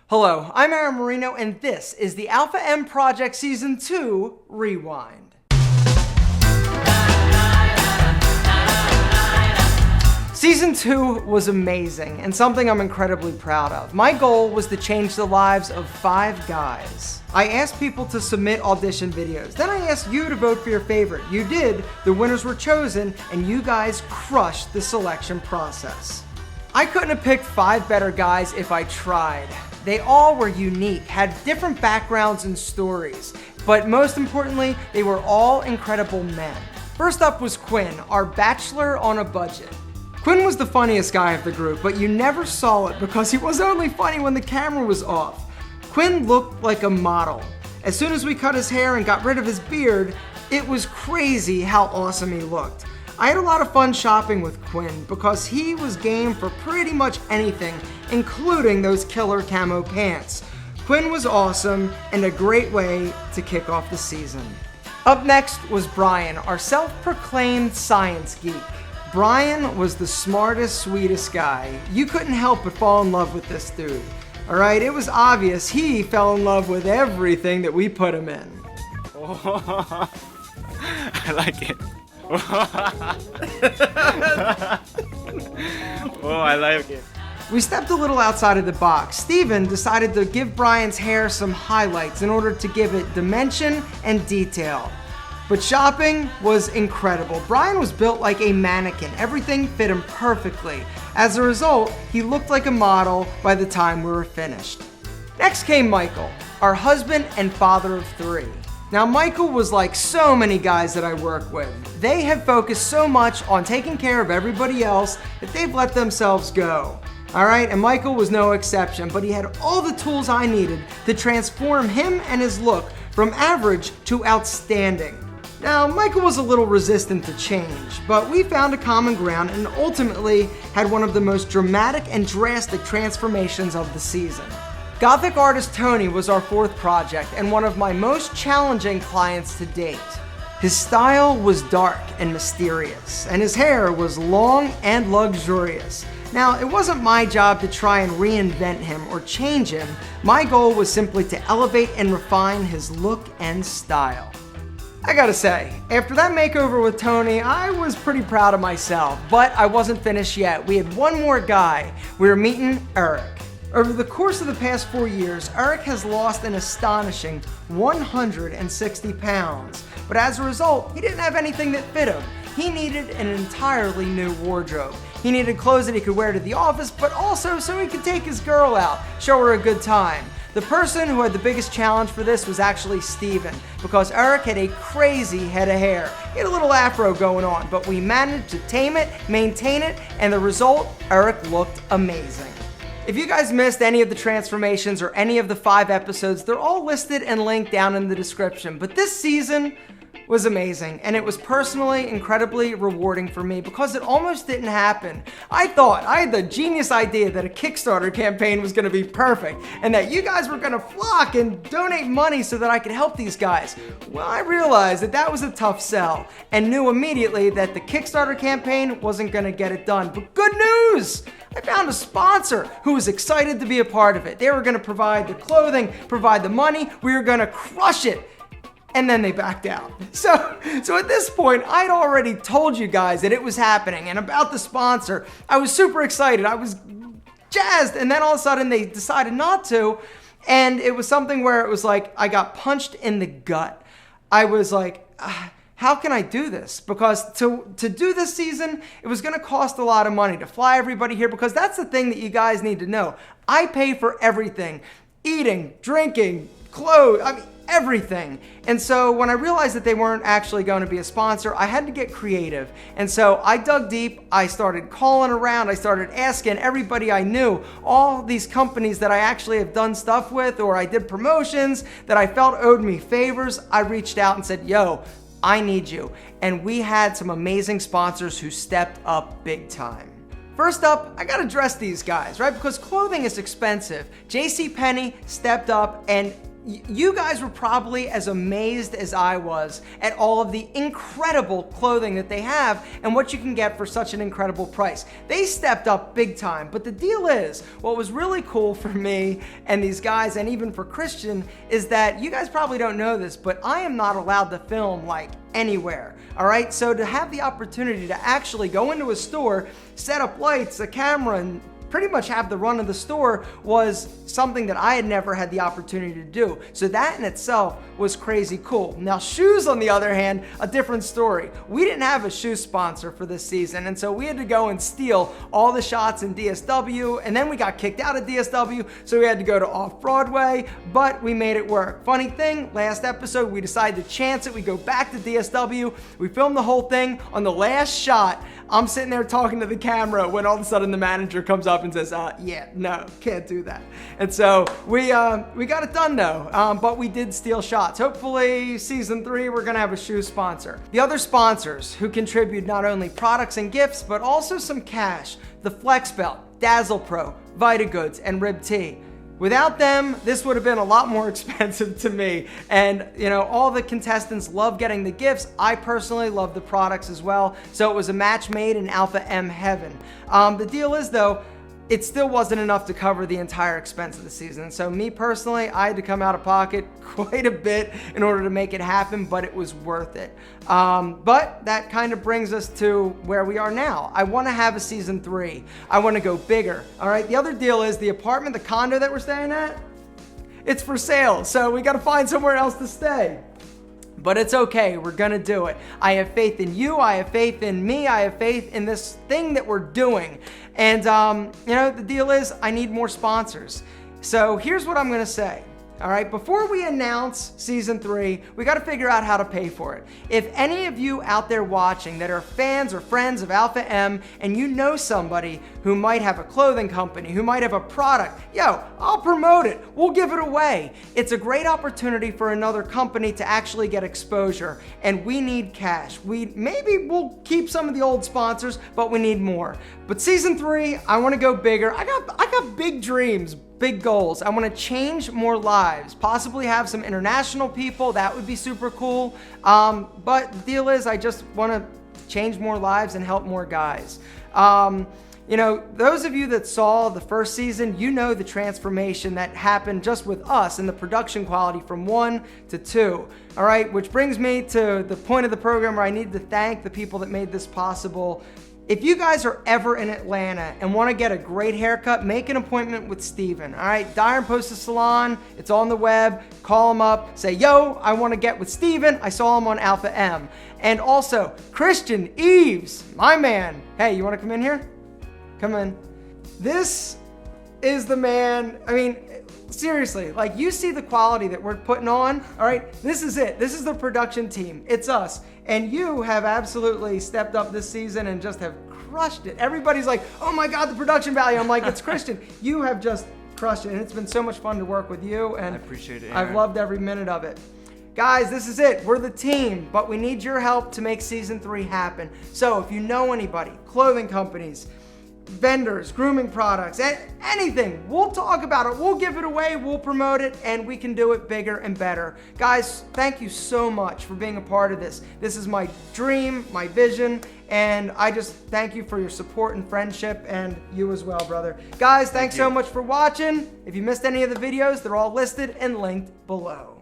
Hello, I'm Marino, and this is the Alpha M Project Season 2 Rewind. Season 2 was amazing and something I'm incredibly proud of. My goal was to change the lives of 5 guys. I asked people to submit audition videos. Then I asked you to vote for your favorite. You did, the winners were chosen, and you guys crushed the selection process. I couldn't have picked 5 better guys if I tried. They all were unique, had different backgrounds and stories, but most importantly, they were all incredible men. First up was Quinn, our bachelor on a budget. Quinn was the funniest guy of the group, but you never saw it because he was only funny when the camera was off. Quinn looked like a model. As soon as we cut his hair and got rid of his beard, it was crazy how awesome he looked. I had a lot of fun shopping with Quinn because he was game for pretty much anything, including those killer camo pants. Quinn was awesome and a great way to kick off the season. Up next was Brian, our self-proclaimed science geek. Brian was the smartest, sweetest guy. You couldn't help but fall in love with this dude. Alright, it was obvious he fell in love with everything that we put him in. Oh, I like it. Oh, I like it. We stepped a little outside of the box. Steven decided to give Brian's hair some highlights in order to give it dimension and detail. But shopping was incredible. Brian was built like a mannequin. Everything fit him perfectly. As a result, he looked like a model by the time we were finished. Next came Michael, our husband and father of 3. Now, Michael was like so many guys that I work with. They have focused so much on taking care of everybody else that they've let themselves go. Alright, and Michael was no exception, but he had all the tools I needed to transform him and his look from average to outstanding. Now, Michael was a little resistant to change, but we found a common ground and ultimately had one of the most dramatic and drastic transformations of the season. Gothic artist Tony was our 4th project and one of my most challenging clients to date. His style was dark and mysterious, and his hair was long and luxurious. Now, it wasn't my job to try and reinvent him or change him. My goal was simply to elevate and refine his look and style. I gotta say, after that makeover with Tony, I was pretty proud of myself, but I wasn't finished yet. We had one more guy. We were meeting Eric. Over the course of the past 4 years, Eric has lost an astonishing 160 pounds. But as a result, he didn't have anything that fit him. He needed an entirely new wardrobe. He needed clothes that he could wear to the office, but also so he could take his girl out, show her a good time. The person who had the biggest challenge for this was actually Steven, because Eric had a crazy head of hair. He had a little afro going on, but we managed to tame it, maintain it, and the result, Eric looked amazing. If you guys missed any of the transformations or any of the 5 episodes, they're all listed and linked down in the description. But this season was amazing, and it was personally incredibly rewarding for me because it almost didn't happen. I had the genius idea that a Kickstarter campaign was gonna be perfect and that you guys were gonna flock and donate money so that I could help these guys. Well, I realized that that was a tough sell and knew immediately that the Kickstarter campaign wasn't gonna get it done. But good news! I found a sponsor who was excited to be a part of it. They were gonna provide the clothing, provide the money, we were gonna crush it. And then they backed out. So at this point, I'd already told you guys that it was happening and about the sponsor. I was super excited. I was jazzed. And then all of a sudden they decided not to. And it was something where it was like, I got punched in the gut. I was like, how can I do this? Because to do this season, it was gonna cost a lot of money to fly everybody here, because that's the thing that you guys need to know. I pay for everything. Eating, drinking, clothes, everything. And so when I realized that they weren't actually going to be a sponsor, I had to get creative. And so I dug deep, I started calling around, I started asking everybody I knew, all these companies that I actually have done stuff with, or I did promotions that I felt owed me favors. I reached out and said, yo, I need you. And we had some amazing sponsors who stepped up big time. First up, I gotta dress these guys, right? Because clothing is expensive. JCPenney stepped up and You guys were probably as amazed as I was at all of the incredible clothing that they have and what you can get for such an incredible price. They stepped up big time, but the deal is, what was really cool for me and these guys, and even for Christian, is that you guys probably don't know this, but I am not allowed to film like anywhere. All right, so to have the opportunity to actually go into a store, set up lights, a camera, and pretty much have the run of the store was something that I had never had the opportunity to do. So that in itself was crazy cool. Now shoes, on the other hand, a different story. We didn't have a shoe sponsor for this season, and so we had to go and steal all the shots in DSW, and then we got kicked out of DSW, so we had to go to Off-Broadway, but we made it work. Funny thing, last episode we decided to chance it. We go back to DSW, we filmed the whole thing. On the last shot, I'm sitting there talking to the camera when all of a sudden the manager comes up and says, yeah, no, can't do that. And so we got it done though, but we did steal shots. Hopefully season 3, we're gonna have a shoe sponsor. The other sponsors who contribute not only products and gifts, but also some cash: the Flex Belt, Dazzle Pro, Vita Goods, and Rib Tea. Without them, this would have been a lot more expensive to me. And you know, all the contestants love getting the gifts. I personally love the products as well. So it was a match made in Alpha M heaven. The deal is though, it still wasn't enough to cover the entire expense of the season. So me personally, I had to come out of pocket quite a bit in order to make it happen, but it was worth it. But that kind of brings us to where we are now. I want to have a season 3. I want to go bigger. All right. The other deal is the apartment, the condo that we're staying at, it's for sale. So we got to find somewhere else to stay. But it's okay, we're gonna do it. I have faith in you, I have faith in me, I have faith in this thing that we're doing. And you know, the deal is, I need more sponsors. So here's what I'm gonna say. All right, before we announce season 3, we got to figure out how to pay for it. If any of you out there watching that are fans or friends of Alpha M, and you know somebody who might have a clothing company, who might have a product, yo, I'll promote it. We'll give it away. It's a great opportunity for another company to actually get exposure, and we need cash. Maybe we'll keep some of the old sponsors, but we need more. But season 3, I want to go bigger. I got big dreams. Big goals. I want to change more lives, possibly have some international people. That would be super cool. But the deal is, I just want to change more lives and help more guys. You know, those of you that saw the first season, you know the transformation that happened just with us and the production quality from 1 to 2. All right, which brings me to the point of the program where I need to thank the people that made this possible. If you guys are ever in Atlanta and want to get a great haircut, make an appointment with Steven. All right, Dyer & Posta Salon, it's on the web. Call him up, say, yo, I want to get with Steven. I saw him on Alpha M. And also, Christian Eves, my man. Hey, you want to come in here? Come in. This is the man. I mean, seriously, like, you see the quality that we're putting on. All right, this is it. This is the production team. It's us. And you have absolutely stepped up this season and just have crushed it. Everybody's like, oh my God, the production value. I'm like, it's Christian. You have just crushed it. And it's been so much fun to work with you. And I appreciate it, Aaron. I've loved every minute of it. Guys, this is it. We're the team, but we need your help to make season 3 happen. So if you know anybody, clothing companies, vendors, grooming products, anything, we'll talk about it. We'll give it away, we'll promote it, and we can do it bigger and better. Guys, thank you so much for being a part of this. This is my dream, my vision, and I just thank you for your support and friendship, and you as well, brother. Guys, thanks so much for watching. If you missed any of the videos, they're all listed and linked below.